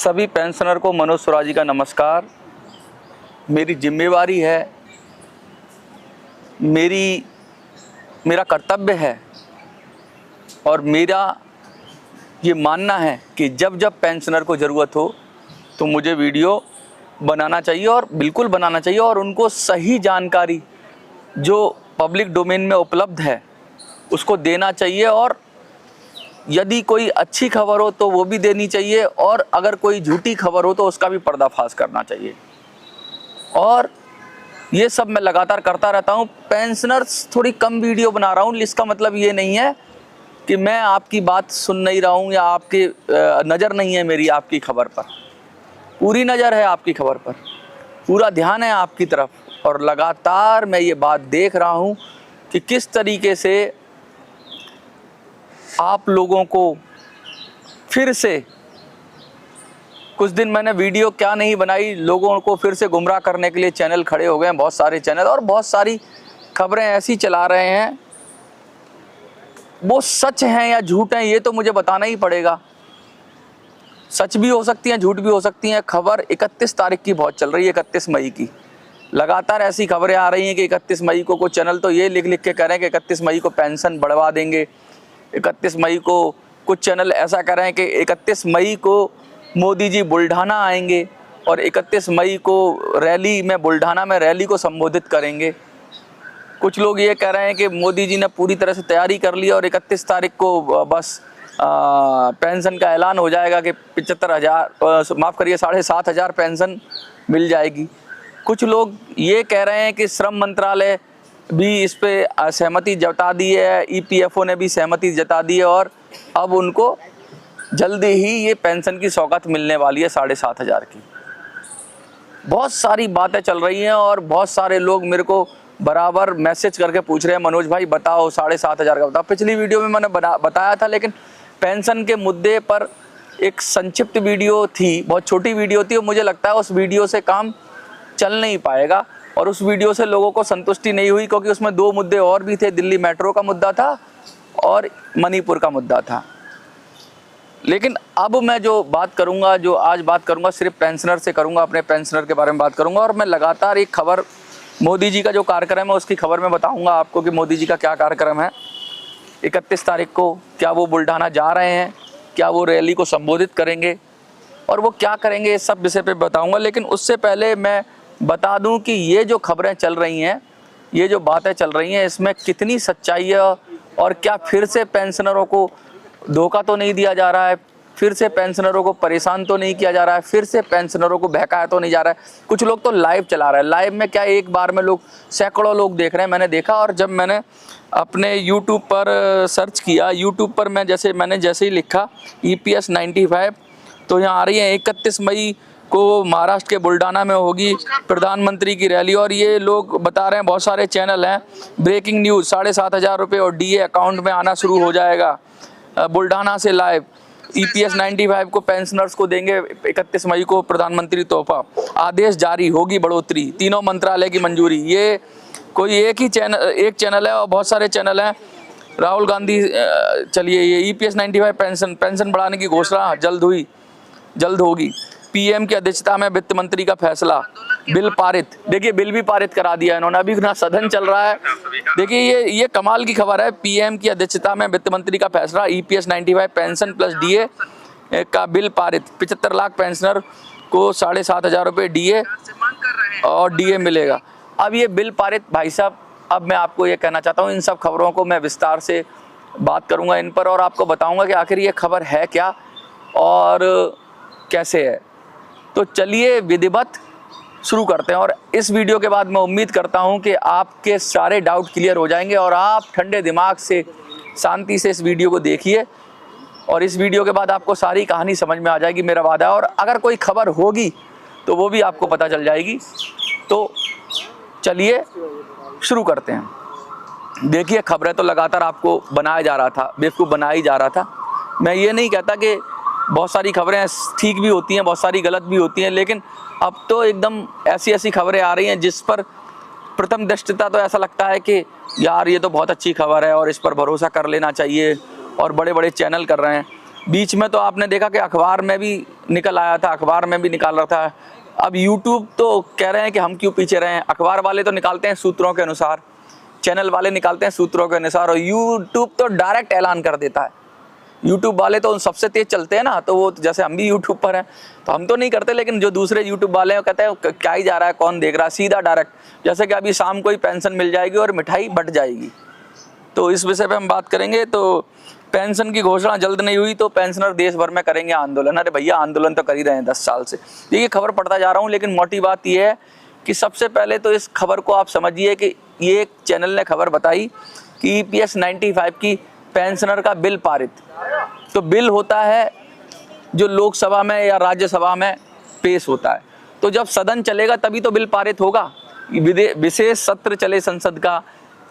सभी पेंशनर को मनोज सुराजी का नमस्कार। मेरी जिम्मेवारी है, मेरा कर्तव्य है और मेरा ये मानना है कि जब जब पेंशनर को ज़रूरत हो तो मुझे वीडियो बनाना चाहिए और बिल्कुल बनाना चाहिए और उनको सही जानकारी जो पब्लिक डोमेन में उपलब्ध है उसको देना चाहिए। और यदि कोई अच्छी खबर हो तो वो भी देनी चाहिए और अगर कोई झूठी खबर हो तो उसका भी पर्दाफाश करना चाहिए। और ये सब मैं लगातार करता रहता हूँ। पेंशनर्स थोड़ी कम वीडियो बना रहा हूँ, इसका मतलब ये नहीं है कि मैं आपकी बात सुन नहीं रहा हूँ या आपकी नज़र नहीं है मेरी आपकी खबर पर। पूरी नज़र है आपकी खबर पर, पूरा ध्यान है आपकी तरफ और लगातार मैं ये बात देख रहा हूँ कि किस तरीके से आप लोगों को फिर से, कुछ दिन मैंने वीडियो क्या नहीं बनाई, लोगों को फिर से गुमराह करने के लिए चैनल खड़े हो गए हैं, बहुत सारे चैनल, और बहुत सारी खबरें ऐसी चला रहे हैं। वो सच हैं या झूठ हैं ये तो मुझे बताना ही पड़ेगा। सच भी हो सकती हैं, झूठ भी हो सकती हैं। खबर 31 तारीख की बहुत चल रही है, 31 मई की। लगातार ऐसी खबरें आ रही हैं कि 31 मई को कुछ चैनल तो ये लिख लिख के कह रहे हैं कि 31 मई को पेंशन बढ़वा देंगे। 31 मई को कुछ चैनल ऐसा कह रहे हैं कि 31 मई को मोदी जी बुल्ढाना आएंगे और 31 मई को रैली में, बुल्ढाना में रैली को संबोधित करेंगे। कुछ लोग ये कह रहे हैं कि मोदी जी ने पूरी तरह से तैयारी कर ली और 31 तारीख को बस पेंशन का ऐलान हो जाएगा कि 75,000, माफ़ करिए 7,500 पेंशन मिल जाएगी। कुछ लोग ये कह रहे हैं कि श्रम मंत्रालय भी इस पे सहमति जता दी है, EPFO ने भी सहमति जता दी है और अब उनको जल्दी ही ये पेंशन की सौगात मिलने वाली है 7,500 की। बहुत सारी बातें चल रही हैं और बहुत सारे लोग मेरे को बराबर मैसेज करके पूछ रहे हैं, मनोज भाई बताओ 7,500 का बताओ। पिछली वीडियो में मैंने बताया था, लेकिन पेंशन के मुद्दे पर एक संक्षिप्त वीडियो थी, बहुत छोटी वीडियो थी और मुझे लगता है उस वीडियो से काम चल नहीं पाएगा और उस वीडियो से लोगों को संतुष्टि नहीं हुई, क्योंकि उसमें 2 मुद्दे और भी थे। दिल्ली मेट्रो का मुद्दा था और मणिपुर का मुद्दा था। लेकिन अब मैं जो बात करूंगा, जो आज बात करूंगा, सिर्फ पेंशनर से करूंगा, अपने पेंशनर के बारे में बात करूंगा। और मैं लगातार एक खबर, मोदी जी का जो कार्यक्रम है उसकी खबर में बताऊंगा आपको कि मोदी जी का क्या कार्यक्रम है। 31 तारीख को क्या वो बुल्ढाना जा रहे हैं, क्या वो रैली को संबोधित करेंगे और वो क्या करेंगे, इस सब विषय पे बताऊंगा। लेकिन उससे पहले मैं बता दूं कि ये जो खबरें चल रही हैं, ये जो बातें चल रही हैं, इसमें कितनी सच्चाई है और क्या फिर से पेंशनरों को धोखा तो नहीं दिया जा रहा है, फिर से पेंशनरों को परेशान तो नहीं किया जा रहा है, फिर से पेंशनरों को बहकाया तो नहीं जा रहा है। कुछ लोग तो लाइव चला रहे हैं, लाइव में क्या एक बार में लोग, सैकड़ों लोग देख रहे हैं, मैंने देखा। और जब मैंने अपने यूट्यूब पर सर्च किया, यूट्यूब पर मैंने जैसे ही लिखा EPS 95 तो यहाँ आ रही है 31 मई को महाराष्ट्र के बुल्ढाना में होगी प्रधानमंत्री की रैली। और ये लोग बता रहे हैं, बहुत सारे चैनल हैं, ब्रेकिंग न्यूज़ 7,500 रुपये और DA अकाउंट में आना शुरू हो जाएगा। बुल्ढाना से लाइव, EPS 95 को पेंशनर्स को देंगे 31 मई को प्रधानमंत्री तोहफा, आदेश जारी होगी बढ़ोतरी, तीनों मंत्रालय की मंजूरी। ये कोई एक चैनल है और बहुत सारे चैनल हैं। राहुल गांधी, चलिए ये EPS 95 पेंशन बढ़ाने की घोषणा जल्द होगी। PM की अध्यक्षता में वित्त मंत्री का फैसला, बिल पारित। देखिए बिल भी पारित करा दिया इन्होंने, अभी ना सदन चल रहा है। देखिए ये कमाल की खबर है। PM की अध्यक्षता में वित्त मंत्री का फैसला, EPS 95 पेंशन प्लस DA का बिल पारित। 75 लाख पेंशनर को 7,500 रुपये DA और DA मिलेगा। अब ये बिल पारित, भाई साहब, अब मैं आपको ये कहना चाहता हूँ, इन सब खबरों को मैं विस्तार से बात करूँगा इन पर और आपको बताऊँगा कि आखिर ये खबर है क्या और कैसे है। तो चलिए विधिवत शुरू करते हैं। और इस वीडियो के बाद मैं उम्मीद करता हूं कि आपके सारे डाउट क्लियर हो जाएंगे और आप ठंडे दिमाग से, शांति से इस वीडियो को देखिए और इस वीडियो के बाद आपको सारी कहानी समझ में आ जाएगी, मेरा वादा है। और अगर कोई खबर होगी तो वो भी आपको पता चल जाएगी। तो चलिए शुरू करते हैं। देखिए खबरें तो लगातार आपको बनाया जा रहा था, बेवकूफ़ बनाया ही जा रहा था। मैं ये नहीं कहता कि बहुत सारी खबरें ठीक भी होती हैं, बहुत सारी गलत भी होती हैं, लेकिन अब तो एकदम ऐसी खबरें आ रही हैं जिस पर प्रथम दृष्टता तो ऐसा लगता है कि यार ये तो बहुत अच्छी खबर है और इस पर भरोसा कर लेना चाहिए और बड़े बड़े चैनल कर रहे हैं। बीच में तो आपने देखा कि अखबार में भी निकल आया था, अखबार में भी निकाल रहा था। अब यूट्यूब तो कह रहे हैं कि हम क्यों पीछे रहे हैं, अखबार वाले तो निकालते हैं सूत्रों के अनुसार, चैनल वाले निकालते हैं सूत्रों के अनुसार, और यूट्यूब तो डायरेक्ट ऐलान कर देता है। यूट्यूब वाले तो सबसे तेज चलते हैं ना, तो वो जैसे हम भी यूट्यूब पर हैं तो हम तो नहीं करते, लेकिन जो दूसरे यूट्यूब वाले हैं कहते हैं क्या ही जा रहा है, कौन देख रहा है, सीधा डायरेक्ट। जैसे कि अभी शाम को ही पेंशन मिल जाएगी और मिठाई बट जाएगी। तो इस विषय पे हम बात करेंगे। तो पेंशन की घोषणा जल्द नहीं हुई तो पेंशनर देश भर में करेंगे आंदोलन। अरे भैया, आंदोलन तो कर ही रहे हैं 10 साल से। ये खबर पढ़ता जा रहा हूँ, लेकिन मोटी बात यह है कि सबसे पहले तो इस खबर को आप समझिए कि ये एक चैनल ने खबर बताई कि EPS 95 की पेंशनर का बिल पारित। तो बिल होता है जो लोकसभा में या राज्यसभा में पेश होता है, तो जब सदन चलेगा तभी तो बिल पारित होगा। विशेष सत्र चले संसद का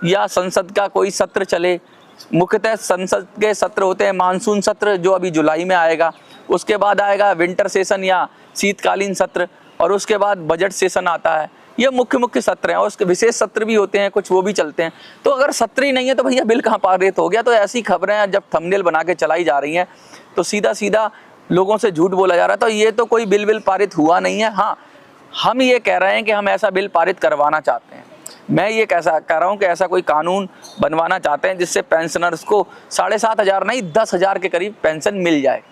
या संसद का कोई सत्र चले, मुख्यतः संसद के सत्र होते हैं मानसून सत्र जो अभी जुलाई में आएगा, उसके बाद आएगा विंटर सेशन या शीतकालीन सत्र, और उसके बाद बजट सेशन आता है। ये मुख्य सत्र हैं, और उसके विशेष सत्र भी होते हैं कुछ, वो भी चलते हैं। तो अगर सत्र ही नहीं है तो भैया बिल कहाँ पारित हो गया। तो ऐसी खबरें जब थंबनेल बना के चलाई जा रही हैं तो सीधा सीधा लोगों से झूठ बोला जा रहा है। तो ये तो कोई बिल पारित हुआ नहीं है। हाँ, हम ये कह रहे हैं कि हम ऐसा बिल पारित करवाना चाहते हैं। मैं ये कैसा कह रहा हूँ कि ऐसा कोई कानून बनवाना चाहते हैं जिससे पेंशनर्स को 7,500 नहीं 10,000 के करीब पेंशन मिल जाए।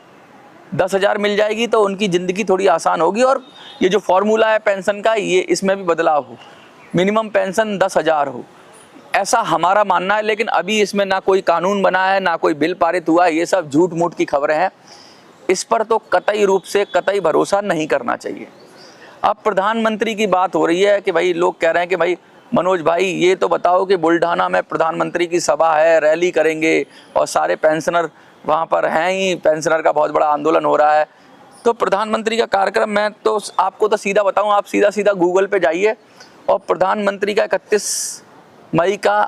10,000 मिल जाएगी तो उनकी ज़िंदगी थोड़ी आसान होगी। और ये जो फॉर्मूला है पेंशन का, ये इसमें भी बदलाव हो, मिनिमम पेंशन 10,000 हो, ऐसा हमारा मानना है। लेकिन अभी इसमें ना कोई कानून बना है, ना कोई बिल पारित हुआ है। ये सब झूठ मूठ की खबरें हैं, इस पर तो कतई रूप से कतई भरोसा नहीं करना चाहिए। अब प्रधानमंत्री की बात हो रही है कि भाई लोग कह रहे हैं कि भाई मनोज भाई ये तो बताओ कि बुल्ढाना में प्रधानमंत्री की सभा है, रैली करेंगे और सारे पेंशनर वहाँ पर हैं ही, पेंशनर का बहुत बड़ा आंदोलन हो रहा है। तो प्रधानमंत्री का कार्यक्रम, मैं तो आपको तो सीधा बताऊँ, आप सीधा गूगल पे जाइए और प्रधानमंत्री का 31 मई का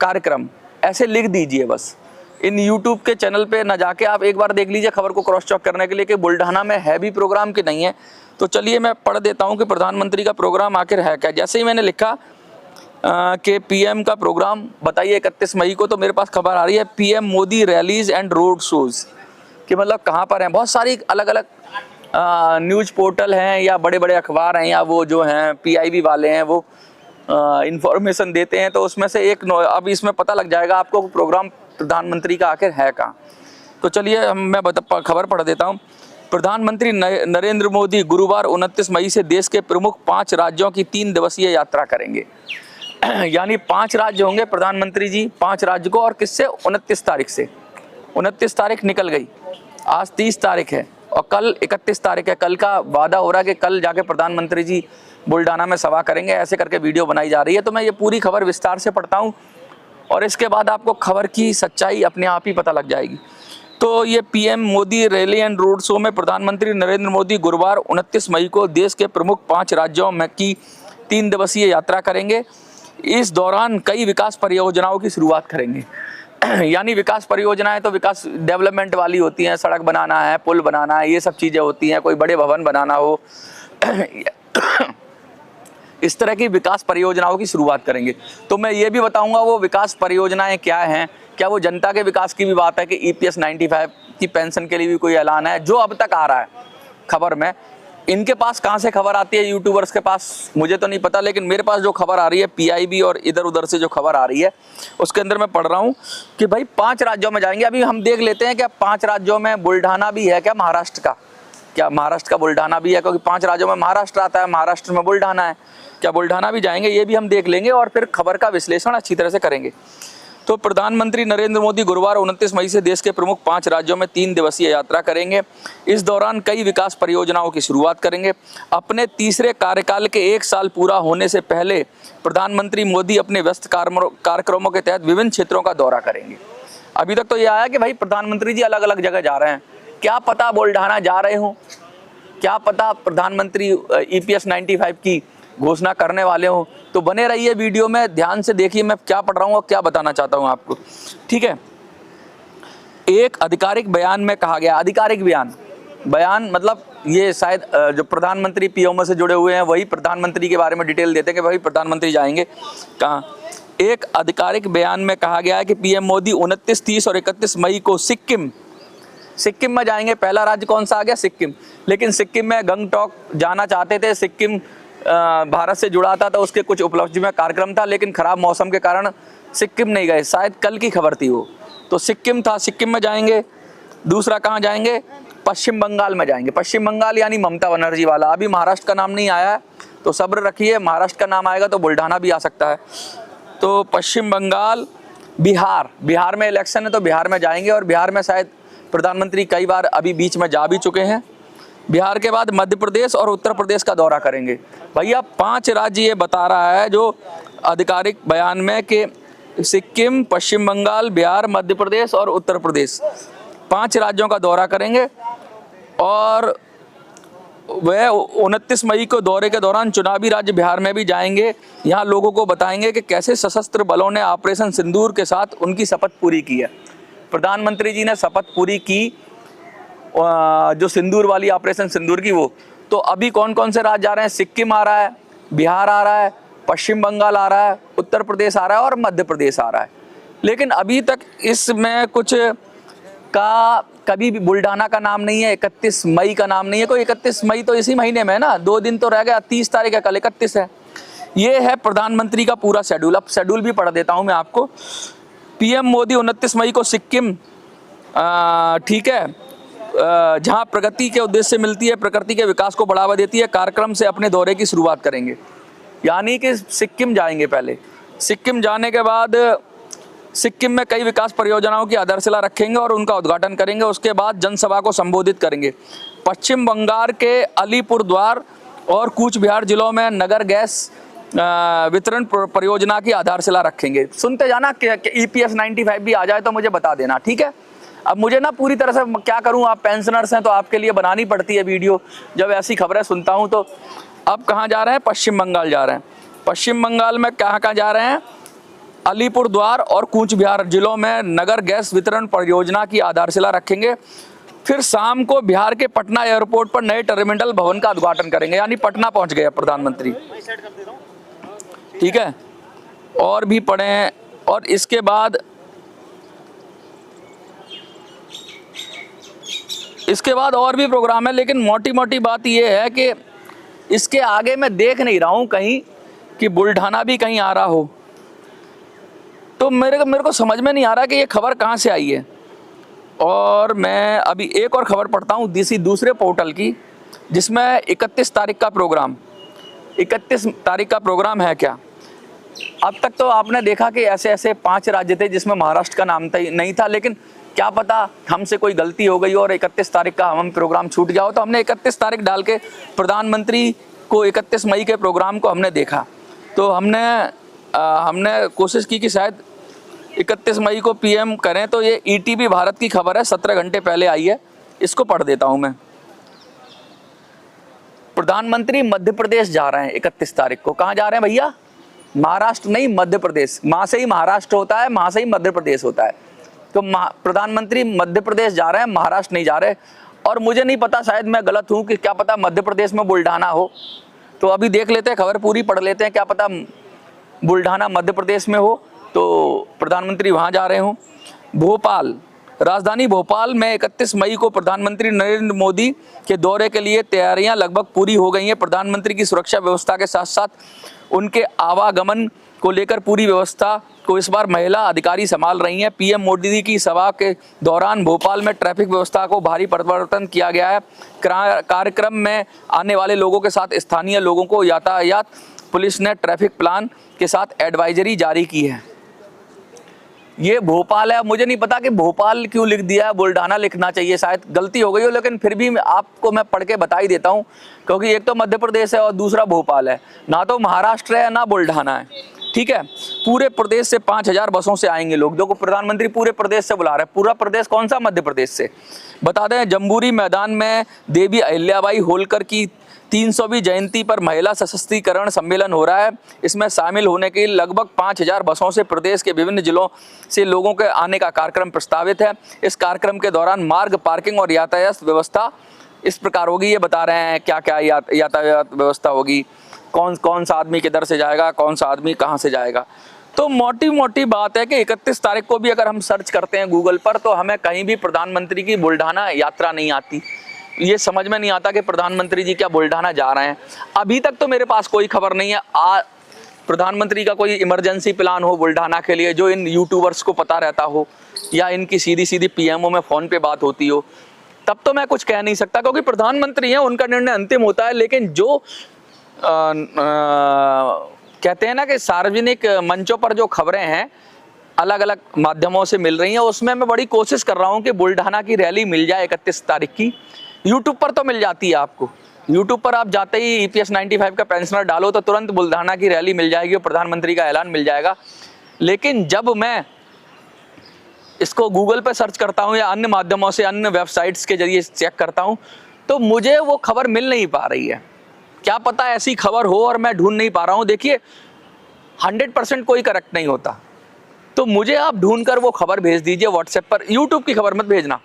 कार्यक्रम ऐसे लिख दीजिए बस। इन यूट्यूब के चैनल पे ना जाके आप एक बार देख लीजिए खबर को क्रॉस चेक करने के लिए कि बुल्ढाना में है भी प्रोग्राम कि नहीं है। तो चलिए मैं पढ़ देता हूँ कि प्रधानमंत्री का प्रोग्राम आखिर है क्या। जैसे ही मैंने लिखा कि PM का प्रोग्राम बताइए 31 मई को, तो मेरे पास खबर आ रही है PM Modi rallies and road shows, कि मतलब कहाँ पर हैं। बहुत सारी अलग अलग न्यूज़ पोर्टल हैं या बड़े बड़े अखबार हैं या वो जो हैं PIB वाले हैं वो इंफॉर्मेशन देते हैं। तो उसमें से एक अब इसमें पता लग जाएगा आपको प्रोग्राम प्रधानमंत्री का आखिर है कहाँ। तो चलिए मैं खबर पढ़ देता हूँ। प्रधानमंत्री नरेंद्र मोदी गुरुवार 29 मई से देश के प्रमुख 5 राज्यों की 3 दिवसीय यात्रा करेंगे। यानी 5 राज्य होंगे प्रधानमंत्री जी, 5 राज्य को, और किससे 29 तारीख से। 29 तारीख निकल गई, आज 30 तारीख है और कल 31 तारीख है। कल का वादा हो रहा है कि कल जाके प्रधानमंत्री जी बुल्ढाना में सभा करेंगे, ऐसे करके वीडियो बनाई जा रही है। तो मैं ये पूरी खबर विस्तार से पढ़ता हूँ और इसके बाद आपको खबर की सच्चाई अपने आप ही पता लग जाएगी। तो ये PM Modi rally and road show में प्रधानमंत्री नरेंद्र मोदी गुरुवार 29 मई को देश के प्रमुख 5 राज्यों में की 3 दिवसीय यात्रा करेंगे। इस दौरान कई विकास परियोजनाओं की शुरुआत करेंगे। यानी विकास परियोजनाएं तो विकास डेवलपमेंट वाली होती हैं, सड़क बनाना है, पुल बनाना है, ये सब चीज़ें होती हैं, कोई बड़े भवन बनाना हो इस तरह की विकास परियोजनाओं की शुरुआत करेंगे। तो मैं ये भी बताऊंगा वो विकास परियोजनाएं क्या हैं, क्या वो जनता के विकास की भी बात है कि EPS 95 की पेंशन के लिए भी कोई ऐलान है, जो अब तक आ रहा है खबर में। इनके पास कहाँ से खबर आती है यूट्यूबर्स के पास मुझे तो नहीं पता, लेकिन मेरे पास जो खबर आ रही है PIB और इधर उधर से जो खबर आ रही है उसके अंदर मैं पढ़ रहा हूँ कि भाई 5 राज्यों में जाएंगे। अभी हम देख लेते हैं कि 5 राज्यों में बुल्ढाना भी है क्या, महाराष्ट्र का, क्या महाराष्ट्र का बुल्ढाना भी है, क्योंकि 5 राज्यों में महाराष्ट्र आता है, महाराष्ट्र में बुल्ढाना है, क्या बुल्ढाना भी जाएंगे, ये भी हम देख लेंगे और फिर खबर का विश्लेषण अच्छी तरह से करेंगे। तो प्रधानमंत्री नरेंद्र मोदी गुरुवार 29 मई से देश के प्रमुख 5 राज्यों में 3 दिवसीय यात्रा करेंगे। इस दौरान कई विकास परियोजनाओं की शुरुआत करेंगे। अपने तीसरे कार्यकाल के 1 साल पूरा होने से पहले प्रधानमंत्री मोदी अपने व्यस्त कार्यक्रमों के तहत विभिन्न क्षेत्रों का दौरा करेंगे। अभी तक तो ये आया कि भाई प्रधानमंत्री जी अलग अलग जगह जा रहे हैं, क्या पता बुल्ढाना जा रहे हों, क्या पता प्रधानमंत्री EPS 95 की घोषणा करने वाले हों। तो बने रहिए वीडियो में, ध्यान से देखिए मैं क्या पढ़ रहा हूँ और क्या बताना चाहता हूँ आपको, ठीक है। एक आधिकारिक बयान में कहा गया, आधिकारिक बयान मतलब ये शायद जो प्रधानमंत्री PMO से जुड़े हुए हैं वही प्रधानमंत्री के बारे में डिटेल देते हैं कि भाई प्रधानमंत्री जाएंगे कहाँ। एक आधिकारिक बयान में कहा गया है कि PM मोदी 29, 30 और 31 मई को सिक्किम, सिक्किम में जाएंगे, पहला राज्य कौन सा आ गया? सिक्किम। लेकिन सिक्किम में गंगटॉक जाना चाहते थे, सिक्किम भारत से जुड़ा था तो उसके कुछ उपलब्धि में कार्यक्रम था, लेकिन खराब मौसम के कारण सिक्किम नहीं गए, शायद कल की खबर थी वो। तो सिक्किम था, सिक्किम में जाएंगे। दूसरा कहाँ जाएंगे? पश्चिम बंगाल में जाएंगे। पश्चिम बंगाल यानी ममता बनर्जी वाला। अभी महाराष्ट्र का नाम नहीं आया है तो सब्र रखिए, महाराष्ट्र का नाम आएगा तो बुल्ढाना भी आ सकता है। तो पश्चिम बंगाल, बिहार, बिहार में इलेक्शन है तो बिहार में जाएंगे, और बिहार में शायद प्रधानमंत्री कई बार अभी बीच में जा भी चुके हैं। बिहार के बाद मध्य प्रदेश और उत्तर प्रदेश का दौरा करेंगे। भैया 5 राज्य ये बता रहा है जो आधिकारिक बयान में कि सिक्किम, पश्चिम बंगाल, बिहार, मध्य प्रदेश और उत्तर प्रदेश, 5 राज्यों का दौरा करेंगे। और वह 29 मई को दौरे के दौरान चुनावी राज्य बिहार में भी जाएंगे। यहाँ लोगों को बताएंगे कि कैसे सशस्त्र बलों ने ऑपरेशन सिंदूर के साथ उनकी शपथ पूरी की है। प्रधानमंत्री जी ने शपथ पूरी की जो सिंदूर वाली ऑपरेशन सिंदूर की वो। तो अभी कौन कौन से राज्य जा रहे हैं? सिक्किम आ रहा है, बिहार आ रहा है, पश्चिम बंगाल आ रहा है, उत्तर प्रदेश आ रहा है और मध्य प्रदेश आ रहा है। लेकिन अभी तक इसमें कुछ का कभी भी बुल्ढाना का नाम नहीं है, 31 मई का नाम नहीं है। कोई 31 मई तो इसी महीने में है ना, 2 दिन तो रह गया, 30 तारीख है, कल 31 है। ये है प्रधानमंत्री का पूरा शेड्यूल। अब शेड्यूल भी पढ़ देता हूँ मैं आपको। पीएम मोदी 29 मई को सिक्किम, ठीक है, जहाँ प्रगति के उद्देश्य से मिलती है, प्रकृति के विकास को बढ़ावा देती है, कार्यक्रम से अपने दौरे की शुरुआत करेंगे। यानी कि सिक्किम जाएंगे पहले। सिक्किम जाने के बाद सिक्किम में कई विकास परियोजनाओं की आधारशिला रखेंगे और उनका उद्घाटन करेंगे। उसके बाद जनसभा को संबोधित करेंगे। पश्चिम बंगाल के अलीपुरद्वार और कूच बिहार जिलों में नगर गैस वितरण परियोजना की आधारशिला रखेंगे। सुनते जाना कि EPS 95 भी आ जाए तो मुझे बता देना, ठीक है। अब मुझे ना पूरी तरह से क्या करूं, आप पेंशनर्स हैं तो आपके लिए बनानी पड़ती है वीडियो जब ऐसी खबरें सुनता हूं। तो अब कहाँ जा रहे हैं? पश्चिम बंगाल जा रहे हैं। पश्चिम बंगाल में कहाँ कहाँ जा रहे हैं? अलीपुरद्वार और कूच बिहार जिलों में नगर गैस वितरण परियोजना की आधारशिला रखेंगे। फिर शाम को बिहार के पटना एयरपोर्ट पर नए टर्मिनल भवन का उद्घाटन करेंगे। यानी पटना पहुंच गए प्रधानमंत्री, ठीक है। और भी पढ़े हैं। और इसके बाद और भी प्रोग्राम है, लेकिन मोटी मोटी बात यह है कि इसके आगे मैं देख नहीं रहा हूं कहीं कि बुल्ढाना भी कहीं आ रहा हो। तो मेरे को समझ में नहीं आ रहा कि ये खबर कहाँ से आई है। और मैं अभी एक और खबर पढ़ता हूँ दूसरे पोर्टल की, जिसमें 31 तारीख का प्रोग्राम, 31 तारीख का प्रोग्राम है क्या। अब तक तो आपने देखा कि ऐसे ऐसे 5 राज्य थे जिसमें महाराष्ट्र का नाम नहीं था, लेकिन क्या पता हमसे कोई गलती हो गई और 31 तारीख का हम प्रोग्राम छूट गया हो। तो हमने 31 तारीख डाल के प्रधानमंत्री को 31 मई के प्रोग्राम को हमने देखा। तो हमने कोशिश की कि शायद 31 मई को PM करें। तो ये ETV भारत की खबर है, 17 घंटे पहले आई है, इसको पढ़ देता हूं मैं। प्रधानमंत्री मध्य प्रदेश जा रहे हैं 31 तारीख को। कहाँ जा रहे हैं भैया? महाराष्ट्र नहीं, मध्य प्रदेश। माँ से ही महाराष्ट्र होता है, माँ से ही मध्य प्रदेश होता है। तो प्रधानमंत्री मध्य प्रदेश जा रहे हैं, महाराष्ट्र नहीं जा रहे। और मुझे नहीं पता, शायद मैं गलत हूँ कि क्या पता मध्य प्रदेश में बुल्ढाना हो। तो अभी देख लेते हैं, खबर पूरी पढ़ लेते हैं, क्या पता बुल्ढाना मध्य प्रदेश में हो तो प्रधानमंत्री वहाँ जा रहे हों। भोपाल, राजधानी भोपाल में 31 मई को प्रधानमंत्री नरेंद्र मोदी के दौरे के लिए तैयारियां लगभग पूरी हो गई हैं। प्रधानमंत्री की सुरक्षा व्यवस्था के साथ साथ उनके आवागमन को लेकर पूरी व्यवस्था को इस बार महिला अधिकारी संभाल रही हैं। PM मोदी की सभा के दौरान भोपाल में ट्रैफिक व्यवस्था को भारी परिवर्तन किया गया है। कार्यक्रम में आने वाले लोगों के साथ स्थानीय लोगों को यातायात पुलिस ने ट्रैफिक प्लान के साथ एडवाइजरी जारी की है। ये भोपाल है। मुझे नहीं पता कि भोपाल क्यों लिख दिया है, बुल्ढाना लिखना चाहिए, शायद गलती हो गई हो, लेकिन फिर भी आपको मैं पढ़ के बता ही देता हूँ, क्योंकि एक तो मध्य प्रदेश है और दूसरा भोपाल है, ना तो महाराष्ट्र है ना बुल्ढाना है, ठीक है। पूरे प्रदेश से 5000 बसों से आएंगे लोग। देखो प्रधानमंत्री पूरे प्रदेश से बुला रहे हैं। पूरा प्रदेश कौन सा? मध्य प्रदेश से। बता दें, जम्बूरी मैदान में देवी अहिल्याबाई होलकर की 300वीं जयंती पर महिला सशक्तिकरण सम्मेलन हो रहा है। इसमें शामिल होने के लिए लगभग 5000 बसों से प्रदेश के विभिन्न जिलों से लोगों के आने का कार्यक्रम प्रस्तावित है। इस कार्यक्रम के दौरान मार्ग, पार्किंग और यातायात व्यवस्था इस प्रकार होगी। ये बता रहे हैं क्या क्या यातायात व्यवस्था होगी, कौन सा आदमी किधर से जाएगा, कौन सा आदमी कहाँ से जाएगा। तो मोटी मोटी बात है कि 31 तारीख को भी अगर हम सर्च करते हैं गूगल पर तो हमें कहीं भी प्रधानमंत्री की बुल्ढाना यात्रा नहीं आती। ये समझ में नहीं आता कि प्रधानमंत्री जी क्या बुल्ढाना जा रहे हैं। अभी तक तो मेरे पास कोई खबर नहीं है प्रधानमंत्री का कोई इमरजेंसी प्लान हो बुल्ढाना के लिए जो इन यूट्यूबर्स को पता रहता हो, या इनकी सीधी सीधी पीएमओ में फ़ोन पे बात होती हो, तब तो मैं कुछ कह नहीं सकता क्योंकि प्रधानमंत्री हैं, उनका निर्णय अंतिम होता है। लेकिन जो कहते हैं ना कि सार्वजनिक मंचों पर जो खबरें हैं अलग अलग माध्यमों से मिल रही हैं, उसमें मैं बड़ी कोशिश कर रहा हूं कि बुल्ढाना की रैली मिल जाए 31 तारीख की। यूट्यूब पर तो मिल जाती है आपको, यूट्यूब पर आप जाते ही EPS 95 का पेंशनर डालो तो तुरंत बुल्ढाना की रैली मिल जाएगी और प्रधानमंत्री का ऐलान मिल जाएगा। लेकिन जब मैं इसको गूगल पे सर्च करता हूं या अन्य माध्यमों से, अन्य वेबसाइट्स के जरिए चेक करता हूं, तो मुझे वो खबर मिल नहीं पा रही है। क्या पता ऐसी खबर हो और मैं ढूंढ नहीं पा रहा हूं। देखिए 100% कोई करेक्ट नहीं होता, तो मुझे आप ढूंढकर वो खबर भेज दीजिए व्हाट्सएप पर। यूट्यूब की खबर मत भेजना,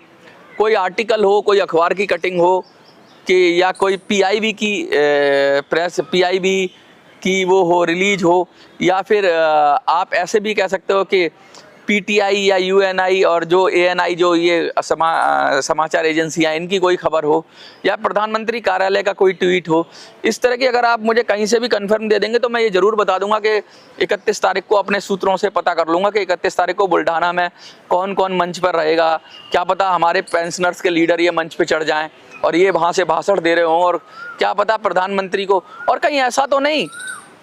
कोई आर्टिकल हो, कोई अखबार की कटिंग हो कि या कोई PIB की प्रेस, PIB की वो हो, रिलीज हो, या फिर आप ऐसे भी कह सकते हो कि PTI या UNI और जो ANI जो ये समाचार एजेंसियां, इनकी कोई खबर हो, या प्रधानमंत्री कार्यालय का कोई ट्वीट हो। इस तरह की अगर आप मुझे कहीं से भी कंफर्म दे देंगे तो मैं ये जरूर बता दूंगा कि 31 तारीख को अपने सूत्रों से पता कर लूंगा कि 31 तारीख को बुल्ढाना में कौन कौन मंच पर रहेगा। क्या पता हमारे पेंशनर्स के लीडर ये मंच पर चढ़ जाएं और ये वहाँ से भाषण दे रहे हों, और क्या पता प्रधानमंत्री को, और कहीं ऐसा तो नहीं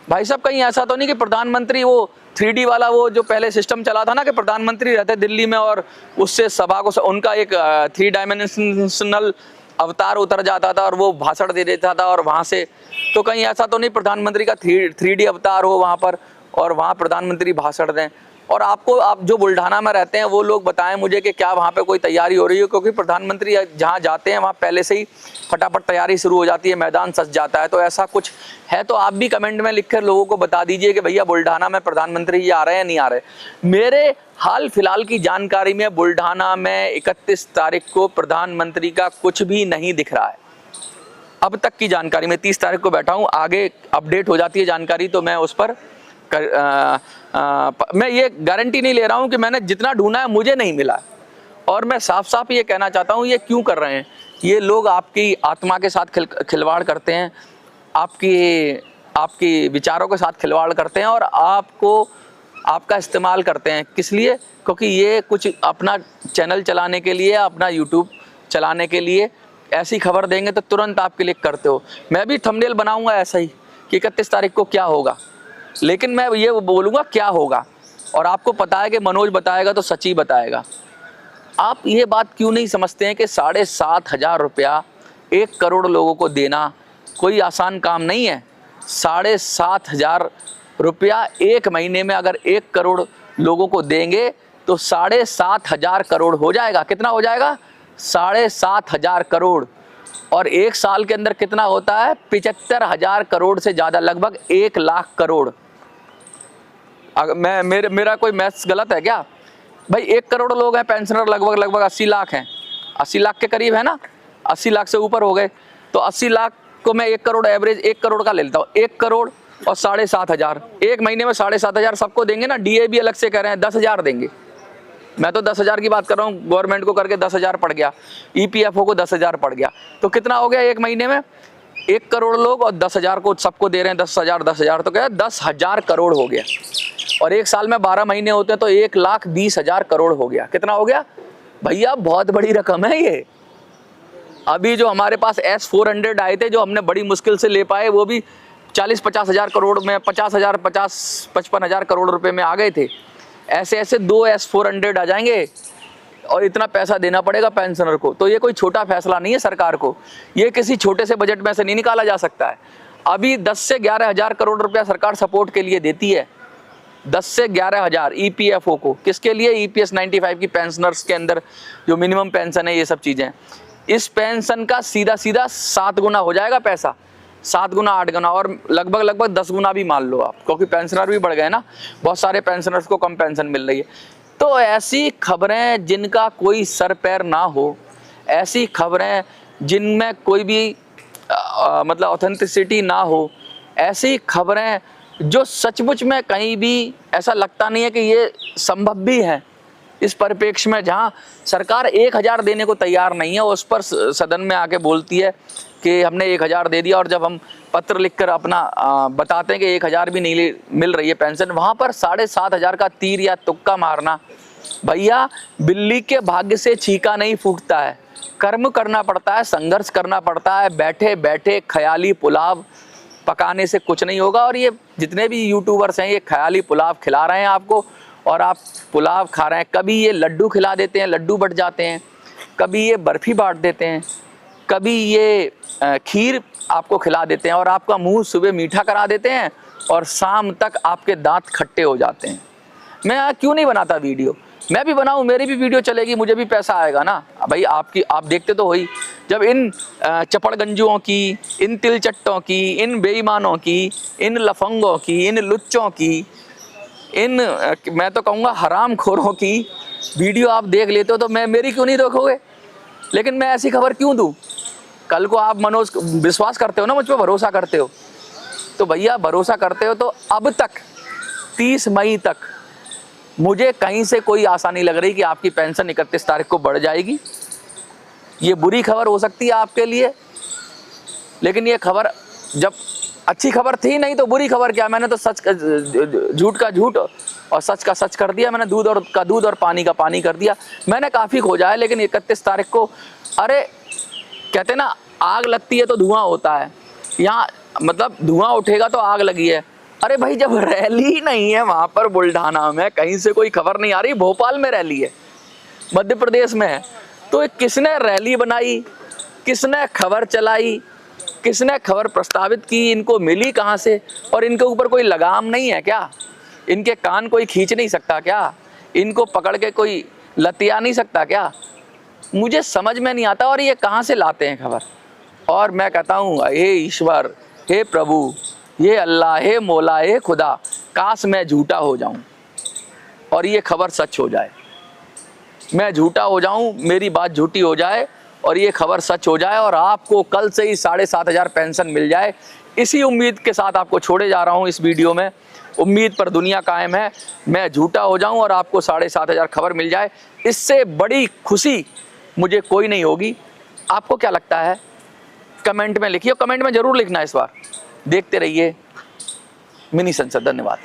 भाई साहब, कहीं ऐसा तो नहीं कि प्रधानमंत्री वो 3D वाला वो जो पहले सिस्टम चला था ना कि प्रधानमंत्री रहते दिल्ली में और उससे सभा को उनका एक 3 डायमेंशनल अवतार उतर जाता था और वो भाषण दे देता था और वहाँ से, तो कहीं ऐसा तो नहीं प्रधानमंत्री का 3D अवतार हो वहाँ पर और वहाँ प्रधानमंत्री भाषण दें। और आपको, आप जो बुल्ढाना में रहते हैं वो लोग बताएं मुझे कि क्या वहाँ पे कोई तैयारी हो रही है, क्योंकि प्रधानमंत्री जहाँ जाते हैं वहाँ पहले से ही फटाफट तैयारी शुरू हो जाती है, मैदान सज जाता है। तो ऐसा कुछ है तो आप भी कमेंट में लिखकर लोगों को बता दीजिए कि भैया बुल्ढाना में प्रधानमंत्री जी आ रहे हैं नहीं आ रहे। मेरे हाल फिलहाल की जानकारी में बुल्ढाना में 31 तारीख को प्रधानमंत्री का कुछ भी नहीं दिख रहा है। अब तक की जानकारी में 30 तारीख को बैठा हूँ, आगे अपडेट हो जाती है जानकारी तो मैं उस पर मैं ये गारंटी नहीं ले रहा हूं कि मैंने जितना ढूंढा है मुझे नहीं मिला। और मैं साफ साफ ये कहना चाहता हूं, ये क्यों कर रहे हैं ये लोग? आपकी आत्मा के साथ खिलवाड़ करते हैं, आपकी विचारों के साथ खिलवाड़ करते हैं और आपको, आपका इस्तेमाल करते हैं। किस लिए? क्योंकि ये कुछ अपना चैनल चलाने के लिए, अपना यूट्यूब चलाने के लिए ऐसी खबर देंगे तो तुरंत आप क्लिक करते हो। मैं भी थंबनेल बनाऊंगा ऐसा ही कि 31 तारीख को क्या होगा, लेकिन मैं ये बोलूँगा क्या होगा, और आपको पता है कि मनोज बताएगा तो सच ही बताएगा। आप ये बात क्यों नहीं समझते हैं कि 7,500 रुपया 1 करोड़ लोगों को देना कोई आसान काम नहीं है। 7,500 रुपया एक महीने में अगर 1 करोड़ लोगों को देंगे तो 7,500 करोड़ हो जाएगा। कितना हो जाएगा? 7,500 करोड़। और 1 साल के अंदर कितना होता है? 75,000 करोड़ से ज़्यादा, लगभग 1 लाख करोड़। मेरा कोई मैथ्स गलत है क्या भाई? 1 करोड़ लोग हैं पेंशनर, लगभग 80 लाख हैं, 80 लाख के करीब है ना, 80 लाख से ऊपर हो गए। तो 80 लाख को मैं 1 करोड़ एवरेज 1 करोड़ का ले लेता हूँ। 1 करोड़ और 7,500, एक महीने में 7,500 सबको देंगे ना। DA भी अलग से कह रहे हैं 10,000 देंगे, मैं तो 10,000 की बात कर रहा हूँ। गवर्नमेंट को करके 10,000 पड़ गया, EPFO को 10,000 पड़ गया, तो कितना हो गया एक महीने में? 1 करोड़ लोग और 10,000 को सबको दे रहे हैं 10,000, तो क्या 10,000 करोड़ हो गया। और 1 साल में 12 महीने होते हैं तो 1,20,000 करोड़ हो गया। कितना हो गया भैया? बहुत बड़ी रकम है ये। अभी जो हमारे पास S-400 आए थे, जो हमने बड़ी मुश्किल से ले पाए, वो भी 40-50 हज़ार करोड़ में, 55,000 करोड़ रुपए में आ गए थे। ऐसे ऐसे 2 S-400 आ जाएंगे और इतना पैसा देना पड़ेगा पेंशनर को। तो ये कोई छोटा फैसला नहीं है सरकार को, ये किसी छोटे से बजट में से नहीं निकाला जा सकता है। अभी 10 से 11 हज़ार करोड़ रुपया सरकार सपोर्ट के लिए देती है, 10 से 11 हज़ार EPFO को। किसके लिए? EPS 95 की पेंशनर्स के अंदर जो मिनिमम पेंशन है, ये सब चीज़ें। इस पेंशन का सीधा 7 गुना हो जाएगा पैसा, 7 गुना 8 गुना, और लगभग 10 गुना भी मान लो आप, क्योंकि पेंशनर भी बढ़ गए ना, बहुत सारे पेंशनर्स को कम पेंशन मिल रही है। तो ऐसी खबरें जिनका कोई सर पैर ना हो, ऐसी खबरें जिनमें कोई भी मतलब ऑथेंटिसिटी ना हो, ऐसी खबरें जो सचमुच में कहीं भी ऐसा लगता नहीं है कि ये संभव भी है। इस परिप्रेक्ष्य में जहाँ सरकार 1000 देने को तैयार नहीं है, उस पर सदन में आके बोलती है कि हमने 1000 दे दिया, और जब हम पत्र लिखकर अपना बताते हैं कि 1000 भी नहीं मिल रही है पेंशन, वहाँ पर 7500 का तीर या तुक्का मारना। भैया, बिल्ली के भाग्य से छीका नहीं फूटता है, कर्म करना पड़ता है, संघर्ष करना पड़ता है। बैठे बैठे ख्याली पुलाव पकाने से कुछ नहीं होगा। और ये जितने भी यूट्यूबर्स हैं, ये ख्याली पुलाव खिला रहे हैं आपको, और आप पुलाव खा रहे हैं। कभी ये लड्डू खिला देते हैं, लड्डू बट जाते हैं, कभी ये बर्फ़ी बांट देते हैं, कभी ये खीर आपको खिला देते हैं, और आपका मुंह सुबह मीठा करा देते हैं और शाम तक आपके दांत खट्टे हो जाते हैं। मैं क्यों नहीं बनाता वीडियो? मैं भी बनाऊं, मेरी भी वीडियो चलेगी, मुझे भी पैसा आएगा ना भाई। आप देखते तो हो ही, जब इन चपड़गंजुओं की, इन तिलचट्टों की, इन बेईमानों की, इन लफंगों की, इन लुच्चों की, इन मैं तो कहूँगा हरामखोरों की वीडियो आप देख लेते हो, तो मेरी क्यों नहीं देखोगे? लेकिन मैं ऐसी खबर क्यों दूँ? कल को आप मनोज विश्वास करते हो ना, मुझ पर भरोसा करते हो, तो भैया भरोसा करते हो तो अब तक 30 मई तक मुझे कहीं से कोई आशा नहीं लग रही कि आपकी पेंशन 31 तारीख को बढ़ जाएगी। ये बुरी खबर हो सकती है आपके लिए, लेकिन ये खबर जब अच्छी खबर थी नहीं तो बुरी खबर क्या? मैंने तो सच झूठ का झूठ और सच का सच कर दिया। मैंने दूध का दूध और पानी का पानी कर दिया। मैंने काफ़ी खोजा है, लेकिन 31 तारीख को, अरे कहते ना आग लगती है तो धुआं होता है, यहाँ मतलब धुआं उठेगा तो आग लगी है। अरे भाई, जब रैली नहीं है वहाँ पर बुल्ढाना में, कहीं से कोई खबर नहीं आ रही, भोपाल में रैली है, मध्य प्रदेश में है, तो किसने रैली बनाई, किसने खबर चलाई, किसने खबर प्रस्तावित की, इनको मिली कहाँ से? और इनके ऊपर कोई लगाम नहीं है क्या? इनके कान कोई खींच नहीं सकता क्या? इनको पकड़ के कोई लतिया नहीं सकता क्या? मुझे समझ में नहीं आता। और ये कहाँ से लाते हैं खबर? और मैं कहता हूँ, हे ईश्वर, हे प्रभु, हे अल्लाह, हे मौला, हे खुदा, काश मैं झूठा हो जाऊं और ये खबर सच हो जाए। मैं झूठा हो जाऊं, मेरी बात झूठी हो जाए और ये खबर सच हो जाए, और आपको कल से ही 7500 पेंशन मिल जाए। इसी उम्मीद के साथ आपको छोड़े जा रहा हूं इस वीडियो में। उम्मीद पर दुनिया कायम है। मैं झूठा हो जाऊं और आपको 7500 खबर मिल जाए, इससे बड़ी खुशी मुझे कोई नहीं होगी। आपको क्या लगता है? कमेंट में लिखिए, कमेंट में ज़रूर लिखना इस बार। देखते रहिए मिनी संसद। धन्यवाद।